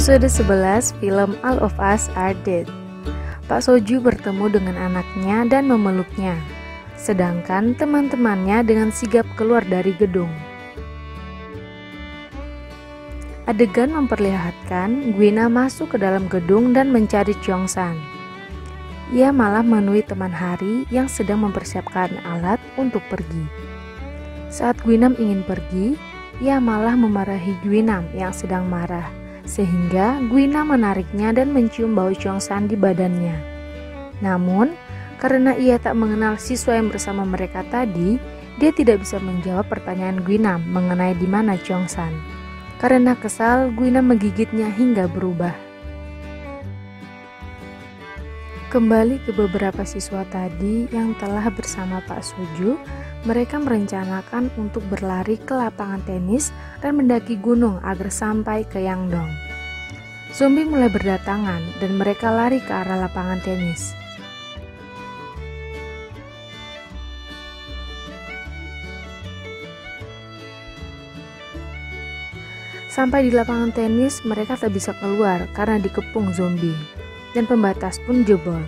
Episode 11 film All of Us Are Dead. Pak Soju bertemu dengan anaknya dan memeluknya, sedangkan teman-temannya dengan sigap keluar dari gedung. Adegan memperlihatkan Gwina masuk ke dalam gedung dan mencari Cheong-san. Ia malah menemui teman Hari yang sedang mempersiapkan alat untuk pergi. Saat Gwinam ingin pergi, ia malah memarahi Gwinam yang sedang marah, sehingga Gwinam menariknya dan mencium bau Cheong-san di badannya. Namun, karena ia tak mengenal siswa yang bersama mereka tadi, dia tidak bisa menjawab pertanyaan Gwinam mengenai di mana Cheong-san. Karena kesal, Gwinam menggigitnya hingga berubah. Kembali ke beberapa siswa tadi yang telah bersama Pak Soju, mereka merencanakan untuk berlari ke lapangan tenis dan mendaki gunung agar sampai ke Yangdong. Zombie mulai berdatangan dan mereka lari ke arah lapangan tenis. Sampai di lapangan tenis, mereka tak bisa keluar karena dikepung zombie, dan pembatas pun jebol.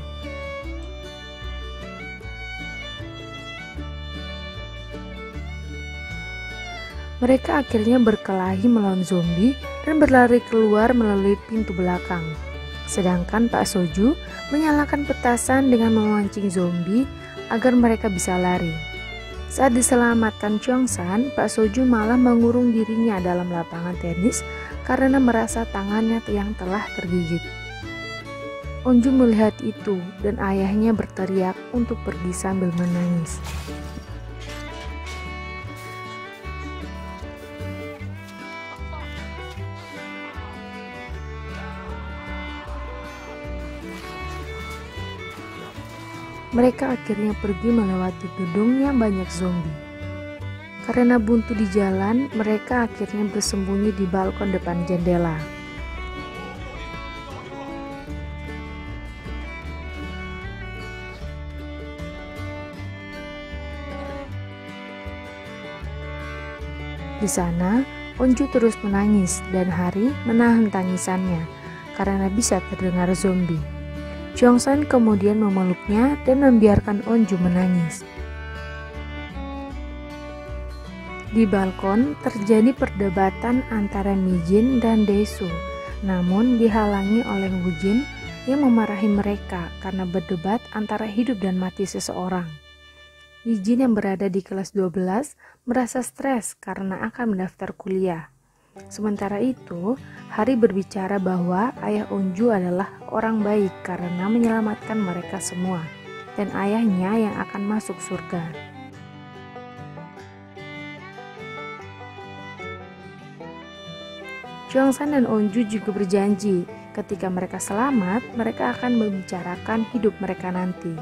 Mereka akhirnya berkelahi melawan zombie dan berlari keluar melalui pintu belakang. Sedangkan Pak Soju menyalakan petasan dengan memancing zombie agar mereka bisa lari. Saat diselamatkan Cheong-san, Pak Soju malah mengurung dirinya dalam lapangan tenis karena merasa tangannya yang telah tergigit. Onju melihat itu dan ayahnya berteriak untuk pergi sambil menangis. Mereka akhirnya pergi melewati gedung yang banyak zombie. Karena buntu di jalan, mereka akhirnya bersembunyi di balkon depan jendela. Di sana, Onju terus menangis dan Hari menahan tangisannya karena bisa terdengar zombie. Cheong-san kemudian memeluknya dan membiarkan Onju menangis. Di balkon terjadi perdebatan antara Mi-jin dan Dae-soo, namun dihalangi oleh Woo-jin yang memarahi mereka karena berdebat antara hidup dan mati seseorang. Mi-jin yang berada di kelas 12 merasa stres karena akan mendaftar kuliah. Sementara itu, Hari berbicara bahwa ayah Onju adalah orang baik karena menyelamatkan mereka semua, dan ayahnya yang akan masuk surga. Cheong-san dan Onju juga berjanji ketika mereka selamat, mereka akan membicarakan hidup mereka nanti.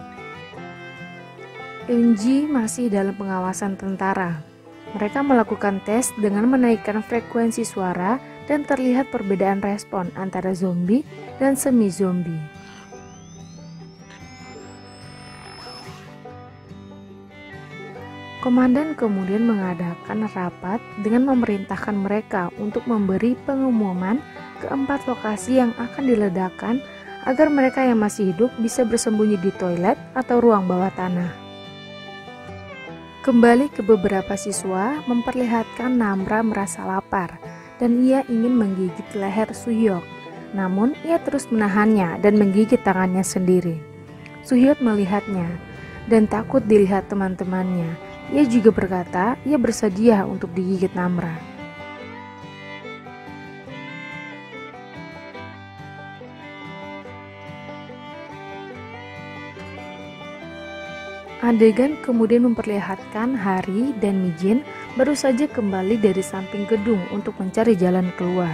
Eunji masih dalam pengawasan tentara. Mereka melakukan tes dengan menaikkan frekuensi suara dan terlihat perbedaan respon antara zombie dan semi-zombie. Komandan kemudian mengadakan rapat dengan memerintahkan mereka untuk memberi pengumuman ke 4 lokasi yang akan diledakkan agar mereka yang masih hidup bisa bersembunyi di toilet atau ruang bawah tanah. Kembali ke beberapa siswa memperlihatkan Namra merasa lapar dan ia ingin menggigit leher Soo-hyuk. Namun ia terus menahannya dan menggigit tangannya sendiri. Soo-hyuk melihatnya dan takut dilihat teman-temannya. Ia juga berkata ia bersedia untuk digigit Namra. Adegan kemudian memperlihatkan Hari dan Mi-jin baru saja kembali dari samping gedung untuk mencari jalan keluar.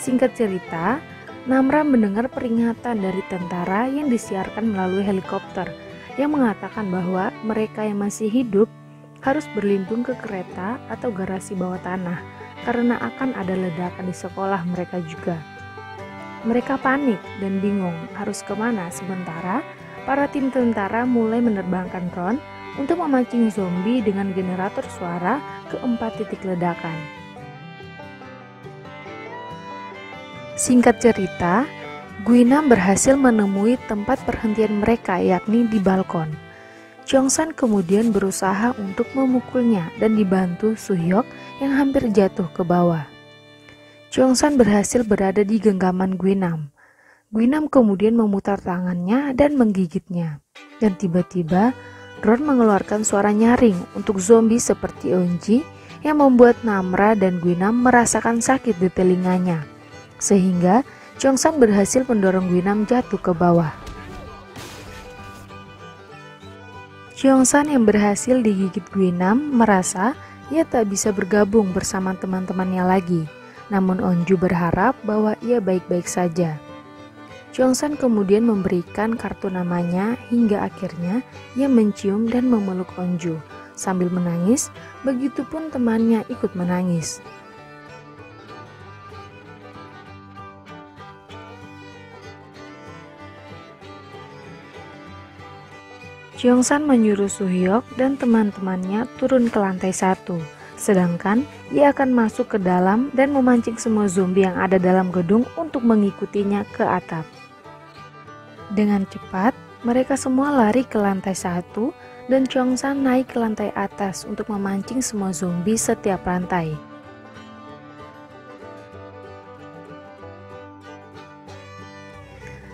Singkat cerita, Namra mendengar peringatan dari tentara yang disiarkan melalui helikopter yang mengatakan bahwa mereka yang masih hidup harus berlindung ke kereta atau garasi bawah tanah karena akan ada ledakan di sekolah mereka juga. Mereka panik dan bingung harus kemana, sementara para tim tentara mulai menerbangkan drone untuk memancing zombie dengan generator suara ke 4 titik ledakan. Singkat cerita, Guinam berhasil menemui tempat perhentian mereka, yakni di balkon. Cheongsan kemudian berusaha untuk memukulnya dan dibantu Suhyok yang hampir jatuh ke bawah. Cheongsan berhasil berada di genggaman Guinam. Guinam kemudian memutar tangannya dan menggigitnya. Dan tiba-tiba, Ron mengeluarkan suara nyaring untuk zombie seperti Eunji yang membuat Namra dan Guinam merasakan sakit di telinganya. Sehingga Cheongsan berhasil mendorong Guinam jatuh ke bawah. Cheongsan yang berhasil digigit Guinam merasa ia tak bisa bergabung bersama teman-temannya lagi. Namun Eunju berharap bahwa ia baik-baik saja. Cheongsan kemudian memberikan kartu namanya hingga akhirnya ia mencium dan memeluk Eunju sambil menangis, begitupun temannya ikut menangis. Cheongsan menyuruh Suhyok dan teman-temannya turun ke lantai 1, sedangkan ia akan masuk ke dalam dan memancing semua zombie yang ada dalam gedung untuk mengikutinya ke atap. Dengan cepat, mereka semua lari ke lantai 1 dan Cheongsan naik ke lantai atas untuk memancing semua zombie setiap lantai.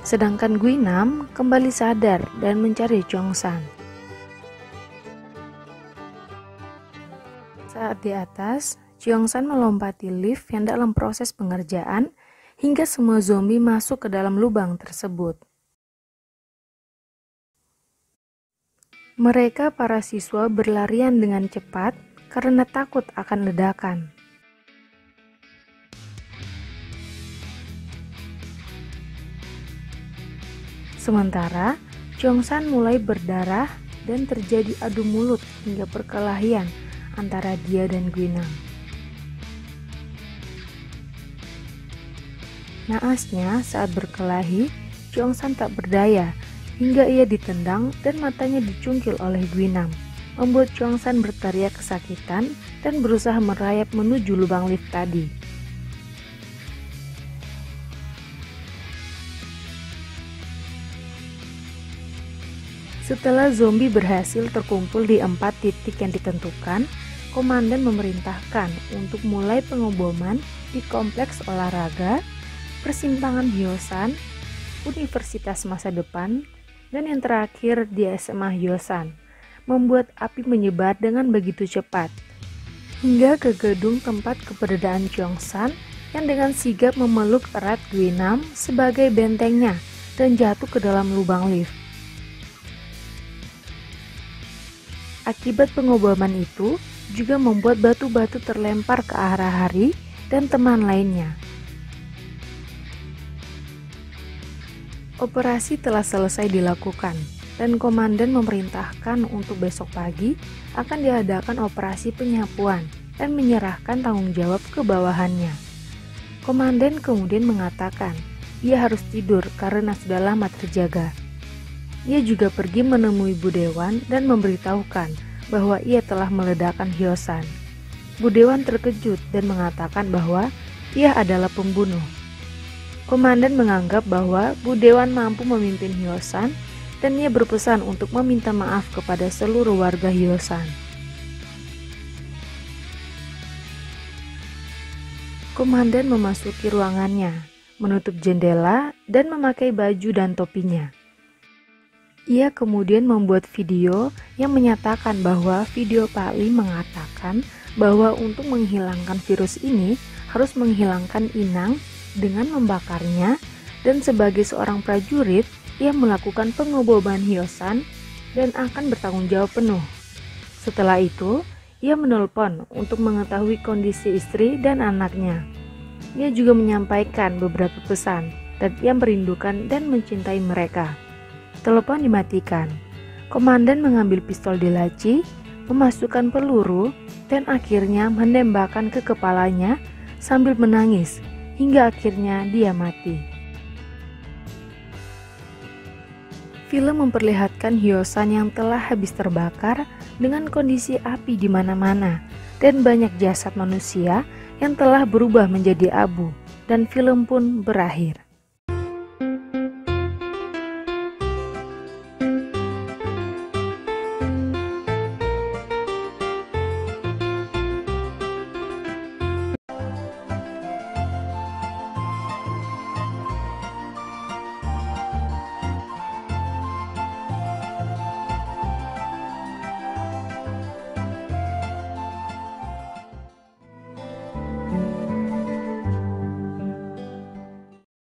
Sedangkan Guinam kembali sadar dan mencari Cheongsan. Saat di atas, Cheongsan melompati lift yang dalam proses pengerjaan hingga semua zombie masuk ke dalam lubang tersebut. Mereka para siswa berlarian dengan cepat karena takut akan ledakan. Sementara, Cheongsan mulai berdarah dan terjadi adu mulut hingga perkelahian antara dia dan Guinam. Naasnya saat berkelahi, Cheongsan tak berdaya hingga ia ditendang dan matanya dicungkil oleh Guinam, membuat Cheongsan berteriak kesakitan dan berusaha merayap menuju lubang lift tadi. Setelah zombie berhasil terkumpul di 4 titik yang ditentukan, komandan memerintahkan untuk mulai pengeboman di kompleks olahraga, persimpangan Hyosan, Universitas Masa Depan, dan yang terakhir di SMA Hyosan, membuat api menyebar dengan begitu cepat, hingga ke gedung tempat keberadaan Cheongsan yang dengan sigap memeluk erat Guinam sebagai bentengnya dan jatuh ke dalam lubang lift. Akibat pengobaman itu juga membuat batu-batu terlempar ke arah Hari dan teman lainnya. Operasi telah selesai dilakukan dan komandan memerintahkan untuk besok pagi akan diadakan operasi penyapuan dan menyerahkan tanggung jawab ke bawahannya. Komandan kemudian mengatakan ia harus tidur karena sudah lama terjaga. Ia juga pergi menemui Budewan dan memberitahukan bahwa ia telah meledakkan Hyosan. Budewan terkejut dan mengatakan bahwa ia adalah pembunuh. Komandan menganggap bahwa Budewan mampu memimpin Hyosan dan ia berpesan untuk meminta maaf kepada seluruh warga Hyosan. Komandan memasuki ruangannya, menutup jendela dan memakai baju dan topinya. Ia kemudian membuat video yang menyatakan bahwa video Pak Lee mengatakan bahwa untuk menghilangkan virus ini harus menghilangkan inang dengan membakarnya, dan sebagai seorang prajurit ia melakukan pengoboman Hyosan dan akan bertanggung jawab penuh. Setelah itu, ia menelpon untuk mengetahui kondisi istri dan anaknya. Ia juga menyampaikan beberapa pesan dan ia merindukan dan mencintai mereka. Telepon dimatikan. Komandan mengambil pistol di laci, memasukkan peluru, dan akhirnya menembakkan ke kepalanya sambil menangis, hingga akhirnya dia mati. Film memperlihatkan Hyosan yang telah habis terbakar dengan kondisi api di mana-mana dan banyak jasad manusia yang telah berubah menjadi abu dan film pun berakhir.